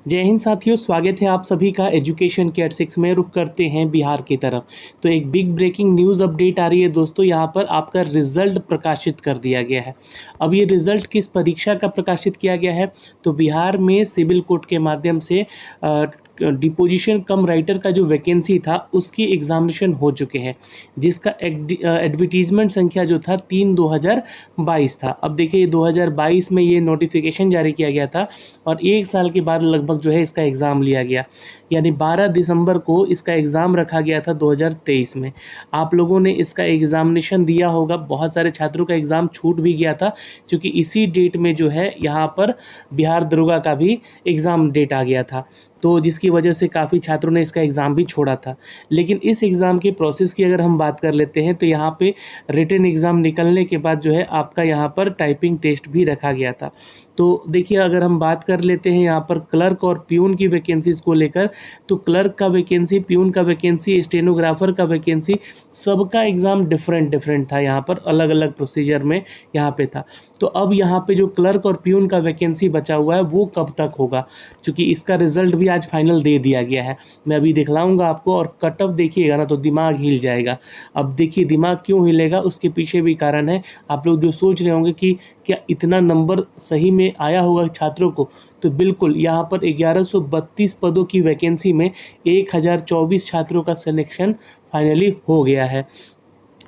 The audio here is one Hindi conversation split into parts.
जय हिंद साथियों, स्वागत है आप सभी का एजुकेशन के 6 में। रुख करते हैं बिहार की तरफ। तो एक बिग ब्रेकिंग न्यूज़ अपडेट आ रही है दोस्तों। यहाँ पर आपका रिजल्ट प्रकाशित कर दिया गया है। अब ये रिजल्ट किस परीक्षा का प्रकाशित किया गया है? तो बिहार में सिविल कोर्ट के माध्यम से डिपोजिशन कम राइटर का जो वैकेंसी था उसकी एग्जामिनेशन हो चुके हैं, जिसका एडवर्टीजमेंट संख्या जो था 3/2022 था। अब देखिए 2022 में ये नोटिफिकेशन जारी किया गया था और एक साल के बाद लगभग जो है इसका एग्ज़ाम लिया गया, यानी 12 दिसंबर को इसका एग्ज़ाम रखा गया था 2023 में। आप लोगों ने इसका एग्ज़ामिनेशन दिया होगा, बहुत सारे छात्रों का एग्ज़ाम छूट भी गया था क्योंकि इसी डेट में जो है यहाँ पर बिहार दरोगा का भी एग्ज़ाम डेट आ गया था, तो जिसकी वजह से काफ़ी छात्रों ने इसका एग्ज़ाम भी छोड़ा था। लेकिन इस एग्ज़ाम के प्रोसेस की अगर हम बात कर लेते हैं तो यहाँ पे रिटन एग्ज़ाम निकलने के बाद जो है आपका यहाँ पर टाइपिंग टेस्ट भी रखा गया था। तो देखिए अगर हम बात कर लेते हैं यहाँ पर क्लर्क और प्यून की वैकेंसीज़ को लेकर, तो क्लर्क का वैकेंसी, प्यून का वैकेंसी, स्टेनोग्राफर का वैकेंसी, सबका एग्ज़ाम डिफरेंट था। यहाँ पर अलग अलग प्रोसीजर में यहाँ पे था। तो अब यहाँ पे जो क्लर्क और प्यून का वैकेंसी बचा हुआ है वो कब तक होगा, क्योंकि इसका रिजल्ट भी आज फाइनल दे दिया गया है। मैं अभी दिखलाऊंगा आपको, और कट ऑफ देखिएगा ना तो दिमाग हिल जाएगा। अब देखिए दिमाग क्यों हिलेगा, उसके पीछे भी कारण है। आप लोग जो सोच रहे होंगे कि क्या इतना नंबर सही में आया होगा छात्रों को, तो बिल्कुल यहाँ पर 1132 पदों की वैकेंसी में 1024 छात्रों का सिलेक्शन फाइनली हो गया है।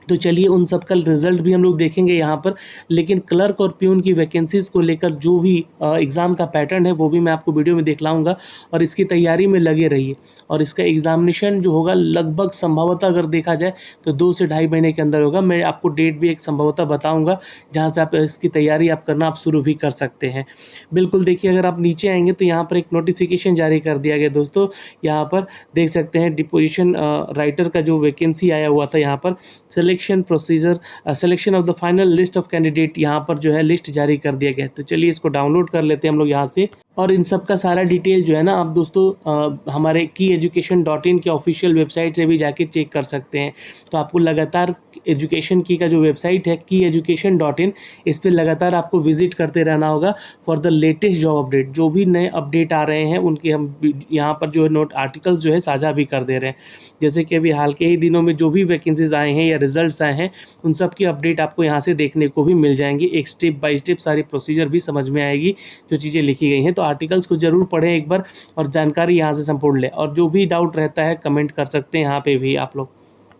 तो चलिए उन सब का रिजल्ट भी हम लोग देखेंगे यहाँ पर। लेकिन क्लर्क और प्यून की वैकेंसीज़ को लेकर जो भी एग्ज़ाम का पैटर्न है वो भी मैं आपको वीडियो में दिखलाऊंगा, और इसकी तैयारी में लगे रहिए। और इसका एग्ज़ामिनेशन जो होगा लगभग संभवतः अगर देखा जाए तो 2 से ढाई महीने के अंदर होगा। मैं आपको डेट भी एक संभवतः बताऊँगा जहाँ से आप इसकी तैयारी आप करना आप शुरू भी कर सकते हैं। बिल्कुल देखिए अगर आप नीचे आएंगे तो यहाँ पर एक नोटिफिकेशन जारी कर दिया गया दोस्तों। यहाँ पर देख सकते हैं डिपोजिशन राइटर का जो वैकेंसी आया हुआ था, यहाँ पर selection procedure, selection of the final list of candidate, यहाँ पर जो है लिस्ट जारी कर दिया गया है। तो चलिए इसको डाउनलोड कर लेते हैं हम लोग यहाँ से, और इन सब का सारा डिटेल जो है ना आप दोस्तों हमारे kyeducation.in के ऑफिशियल वेबसाइट से भी जाके चेक कर सकते हैं। तो आपको लगातार एजुकेशन की का जो वेबसाइट है kyeducation.in, इस पर लगातार आपको विजिट करते रहना होगा for the latest job update. जो भी नए अपडेट आ रहे हैं उनके हम यहाँ पर जो नोट आर्टिकल्स जो है साझा भी कर दे रहे हैं। जैसे कि अभी हाल के ही दिनों में जो भी वैकेंसीज आए हैं या रिजल्ट्स आए हैं उन सब की अपडेट आपको यहाँ से देखने को भी मिल जाएंगी। एक स्टेप बाय स्टेप सारी प्रोसीजर भी समझ में आएगी जो चीज़ें लिखी गई हैं। तो आर्टिकल्स को ज़रूर पढ़ें एक बार और जानकारी यहाँ से संपूर्ण लें, और जो भी डाउट रहता है कमेंट कर सकते हैं यहाँ पे भी आप लोग।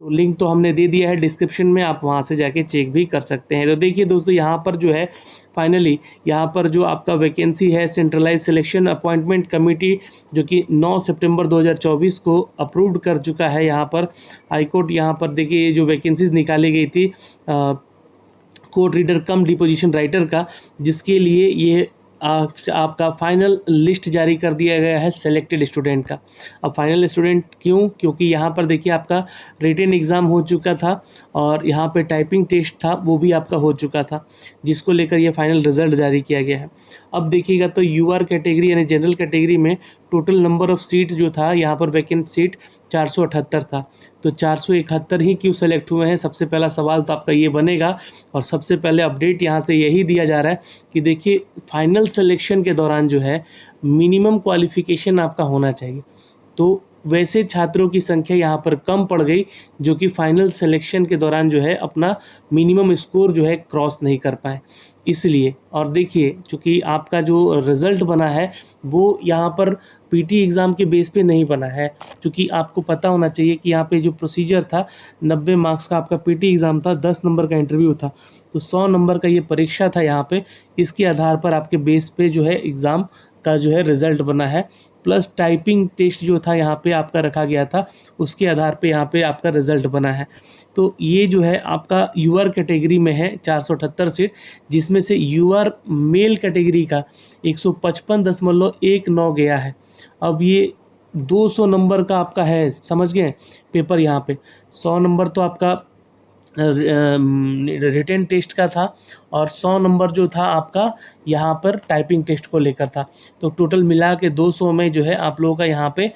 तो लिंक तो हमने दे दिया है डिस्क्रिप्शन में, आप वहाँ से जाके चेक भी कर सकते हैं। तो देखिए दोस्तों यहाँ पर जो है फाइनली यहाँ पर जो आपका वैकेंसी है सेंट्रलाइज सिलेक्शन अपॉइंटमेंट कमेटी, जो कि 9 सितंबर 2024 को अप्रूव्ड कर चुका है। यहाँ पर हाईकोर्ट, यहाँ पर देखिए ये जो वैकेंसीज निकाली गई थी court reader cum deposition writer का, जिसके लिए ये आपका फाइनल लिस्ट जारी कर दिया गया है सेलेक्टेड स्टूडेंट का। अब फाइनल स्टूडेंट क्यों? क्योंकि यहाँ पर देखिए आपका रिटन एग्ज़ाम हो चुका था और यहाँ पे टाइपिंग टेस्ट था वो भी आपका हो चुका था, जिसको लेकर ये फाइनल रिजल्ट जारी किया गया है। अब देखिएगा तो यूआर कैटेगरी यानी जनरल कैटेगरी में टोटल नंबर ऑफ़ सीट जो था यहाँ पर वैकेंट सीट 478 था। तो 471 ही क्यों सेलेक्ट हुए हैं? सबसे पहला सवाल तो आपका ये बनेगा, और सबसे पहले अपडेट यहाँ से यही दिया जा रहा है कि देखिए फाइनल सिलेक्शन के दौरान जो है मिनिमम क्वालिफ़िकेशन आपका होना चाहिए। तो वैसे छात्रों की संख्या यहाँ पर कम पड़ गई जो कि फाइनल सिलेक्शन के दौरान जो है अपना मिनिमम स्कोर जो है क्रॉस नहीं कर पाए, इसलिए। और देखिए चूँकि आपका जो रिज़ल्ट बना है वो यहाँ पर पीटी एग्ज़ाम के बेस पे नहीं बना है, क्योंकि आपको पता होना चाहिए कि यहाँ पे जो प्रोसीजर था 90 मार्क्स का आपका पीटी एग्ज़ाम था, 10 नंबर का इंटरव्यू था, तो 100 नंबर का ये परीक्षा था यहाँ पे। इसके आधार पर आपके बेस पे जो है एग्ज़ाम का जो है रिज़ल्ट बना है, प्लस टाइपिंग टेस्ट जो था यहाँ पे आपका रखा गया था, उसके आधार पे यहाँ पे आपका रिज़ल्ट बना है। तो ये जो है आपका यूआर कैटेगरी में है 478 सीट, जिसमें से यूआर मेल कैटेगरी का 155.19 गया है। अब ये 200 नंबर का आपका है, समझ गए पेपर। यहाँ पे 100 नंबर तो आपका रिटन टेस्ट का था और 100 नंबर जो था आपका यहाँ पर टाइपिंग टेस्ट को लेकर था। तो टोटल मिला के 200 में जो है आप लोगों का यहाँ पे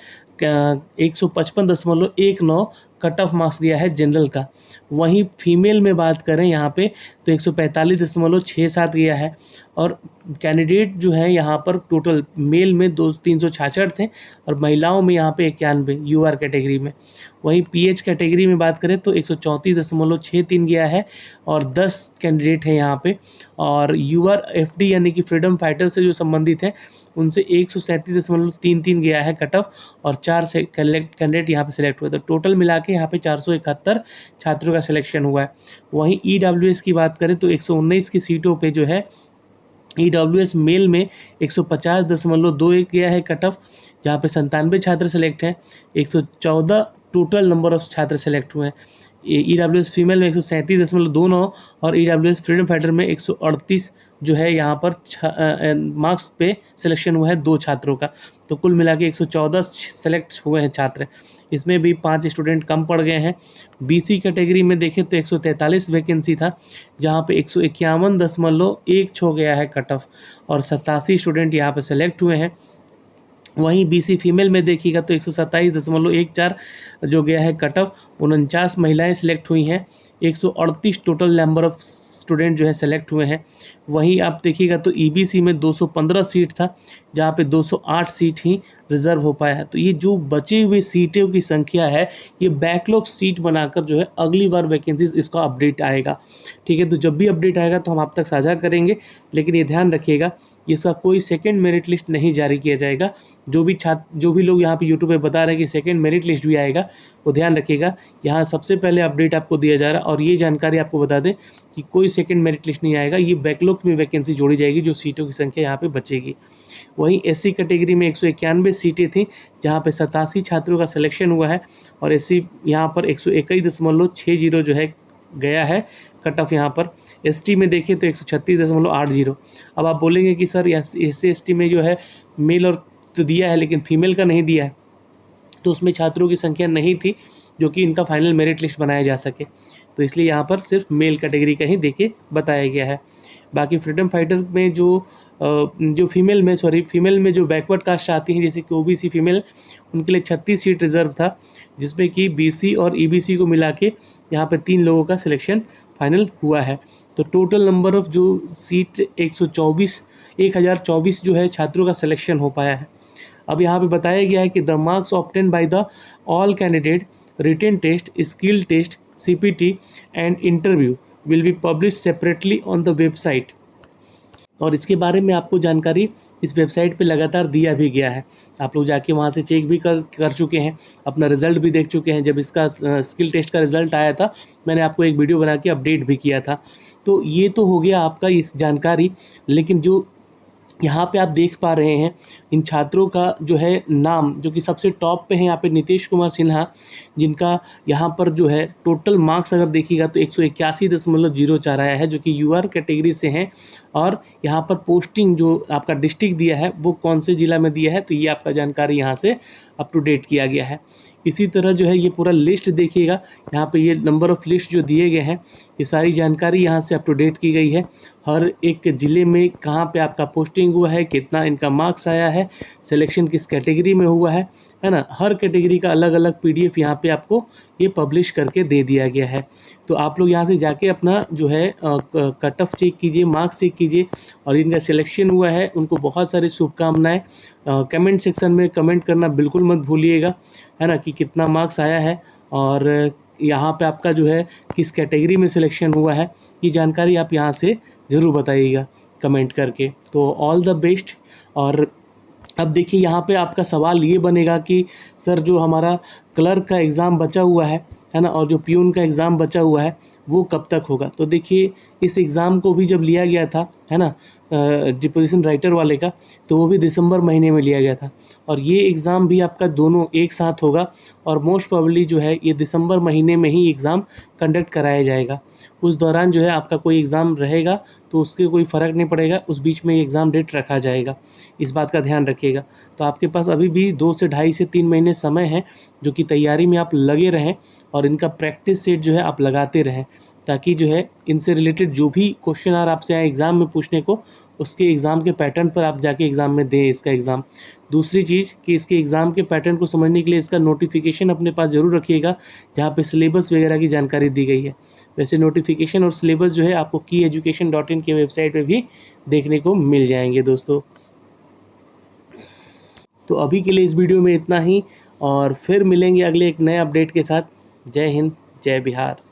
155.19 कट ऑफ मार्क्स दिया है जनरल का। वहीं फीमेल में बात करें यहाँ पे तो 145.67 गया है। और कैंडिडेट जो है यहाँ पर टोटल मेल में 366 थे और महिलाओं में यहाँ पे 91 यूआर कैटेगरी में। वहीं पीएच कैटेगरी में बात करें तो 134.63 गया है और 10 कैंडिडेट हैं यहाँ पे। और यूआर एफडी यानी कि फ्रीडम फाइटर से जो संबंधित हैं उनसे 137.33 गया है कट ऑफ और 4 से कैंडिडेट यहाँ पे सिलेक्ट हुए। तो टोटल मिला के यहाँ पे 471 छात्रों का सिलेक्शन हुआ है। वहीं ईडब्ल्यूएस की बात करें तो 119 की सीटों पे जो है ईडब्ल्यूएस मेल में 150.21 गया है कट ऑफ, जहाँ पे 97 छात्र सेलेक्ट हैं। 114 टोटल नंबर ऑफ छात्र सेलेक्ट हुए हैं। ईडब्ल्यूएस फीमेल में 137.29 और ईडब्ल्यूएस फ्रीडम फाइटर में 138 जो है यहाँ पर मार्क्स पे सिलेक्शन हुआ है 2 छात्रों का। तो कुल मिला के 114 सेलेक्ट हुए हैं छात्र। इसमें भी 5 स्टूडेंट कम पड़ गए हैं। बीसी कैटेगरी में देखें तो 143 वैकेंसी था, जहाँ पे 151.16 गया है कट ऑफ और 87 स्टूडेंट यहाँ पे सेलेक्ट हुए हैं। वहीं बीसी फीमेल में देखिएगा तो 127.14 जो गया है कट ऑफ, 49 महिलाएं सिलेक्ट हुई हैं। 138 टोटल नंबर ऑफ स्टूडेंट जो है सेलेक्ट हुए हैं। वहीं आप देखिएगा तो ईबीसी में 215 सीट था, जहाँ पे 208 सीट ही रिजर्व हो पाया है। तो ये जो बची हुई सीटों की संख्या है ये बैकलॉग सीट बनाकर जो है अगली बार वैकेंसीज इसका अपडेट आएगा। ठीक है, तो जब भी अपडेट आएगा तो हम आप तक साझा करेंगे, लेकिन ये ध्यान रखिएगा इसका कोई सेकंड मेरिट लिस्ट नहीं जारी किया जाएगा। जो भी लोग यहाँ पे यूट्यूब पे बता रहे हैं कि सेकंड मेरिट लिस्ट भी आएगा, वो ध्यान रखिएगा। यहाँ सबसे पहले अपडेट आपको दिया जा रहा है और ये जानकारी आपको बता दें कि कोई सेकंड मेरिट लिस्ट नहीं आएगा। ये बैकलॉग में वैकेंसी जोड़ी जाएगी जो सीटों की संख्या यहाँ पे बचेगी। वहीं एससी कैटेगरी में 191 सीटें थी, जहाँ पे 87 छात्रों का सिलेक्शन हुआ है और एससी यहाँ पर 121.60 जो है गया है कट ऑफ। यहाँ पर एसटी में देखें तो 136.80। अब आप बोलेंगे कि सर एससी एसटी में जो है मेल और तो दिया है लेकिन फीमेल का नहीं दिया है, तो उसमें छात्रों की संख्या नहीं थी जो कि इनका फाइनल मेरिट लिस्ट बनाया जा सके, तो इसलिए यहाँ पर सिर्फ मेल कैटेगरी का ही देके बताया गया है। बाकी फ्रीडम फाइटर में जो फीमेल में जो बैकवर्ड कास्ट आती हैं जैसे कि ओबीसी फीमेल, उनके लिए 36 सीट रिजर्व था, जिसमें कि बीसी और ईबीसी को मिला के यहाँ पे 3 लोगों का सिलेक्शन फाइनल हुआ है। तो टोटल नंबर ऑफ जो सीट 1024 जो है छात्रों का सिलेक्शन हो पाया है। अब यहाँ पे बताया गया है कि the marks obtain by the all candidate written test, skill test, CPT and interview will be publish separately on the website. और इसके बारे में आपको जानकारी इस वेबसाइट पे लगातार दिया भी गया है। आप लोग जाके वहाँ से चेक भी कर चुके हैं, अपना रिज़ल्ट भी देख चुके हैं। जब इसका स्किल टेस्ट का रिज़ल्ट आया था मैंने आपको एक वीडियो बना के अपडेट भी किया था। तो ये तो हो गया आपका इस जानकारी, लेकिन जो यहाँ पे आप देख पा रहे हैं इन छात्रों का जो है नाम, जो कि सबसे टॉप पे है यहाँ पे नीतीश कुमार सिन्हा, जिनका यहाँ पर जो है टोटल मार्क्स अगर देखिएगा तो 181.04 आया है, जो कि यूआर कैटेगरी से हैं। और यहाँ पर पोस्टिंग जो आपका डिस्ट्रिक्ट दिया है वो कौन से ज़िला में दिया है, तो ये आपका जानकारी यहाँ से अप टू डेट किया गया है। इसी तरह जो है ये पूरा लिस्ट देखिएगा, यहाँ पे ये नंबर ऑफ़ लिस्ट जो दिए गए हैं ये सारी जानकारी यहाँ से अप टू डेट की गई है। हर एक ज़िले में कहाँ पे आपका पोस्टिंग हुआ है, कितना इनका मार्क्स आया है, सिलेक्शन किस कैटेगरी में हुआ है ना, हर कैटेगरी का अलग अलग पीडीएफ यहाँ पे आपको ये पब्लिश करके दे दिया गया है। तो आप लोग यहाँ से जाके अपना जो है कट ऑफ चेक कीजिए, मार्क्स चेक कीजिए, और इनका सिलेक्शन हुआ है उनको बहुत सारी शुभकामनाएं। कमेंट सेक्शन में कमेंट करना बिल्कुल मत भूलिएगा, है ना, कि कितना मार्क्स आया है और यहाँ पे आपका जो है किस कैटेगरी में सिलेक्शन हुआ है, ये जानकारी आप यहाँ से ज़रूर बताइएगा कमेंट करके। तो ऑल द बेस्ट। और अब देखिए यहाँ पे आपका सवाल ये बनेगा कि सर जो हमारा क्लर्क का एग्ज़ाम बचा हुआ है ना, और जो प्यून का एग्ज़ाम बचा हुआ है वो कब तक होगा। तो देखिए इस एग्ज़ाम को भी जब लिया गया था, है ना, डिपोजिशन राइटर वाले का, तो वो भी दिसंबर महीने में लिया गया था, और ये एग्ज़ाम भी आपका दोनों एक साथ होगा, और मोस्ट प्रोबेबली जो है ये दिसंबर महीने में ही एग्ज़ाम कंडक्ट कराया जाएगा। उस दौरान जो है आपका कोई एग्ज़ाम रहेगा तो उसके कोई फ़र्क नहीं पड़ेगा, उस बीच में एग्ज़ाम डेट रखा जाएगा, इस बात का ध्यान रखिएगा। तो आपके पास अभी भी 2 से 2.5 से 3 महीने समय है, जो कि तैयारी में आप लगे रहें और इनका प्रैक्टिस सेट जो है आप लगाते रहें, ताकि जो है इनसे रिलेटेड जो भी क्वेश्चन आर आपसे आए एग्ज़ाम में पूछने को, उसके एग्ज़ाम के पैटर्न पर आप जाके एग्ज़ाम में दें इसका एग्ज़ाम। दूसरी चीज़ कि इसके एग्ज़ाम के पैटर्न को समझने के लिए इसका नोटिफिकेशन अपने पास ज़रूर रखिएगा, जहाँ पे सिलेबस वगैरह की जानकारी दी गई है। वैसे नोटिफिकेशन और सिलेबस जो है आपको kyeducation.in की वेबसाइट पे भी देखने को मिल जाएंगे दोस्तों। तो अभी के लिए इस वीडियो में इतना ही, और फिर मिलेंगे अगले एक नए अपडेट के साथ। जय हिंद, जय बिहार।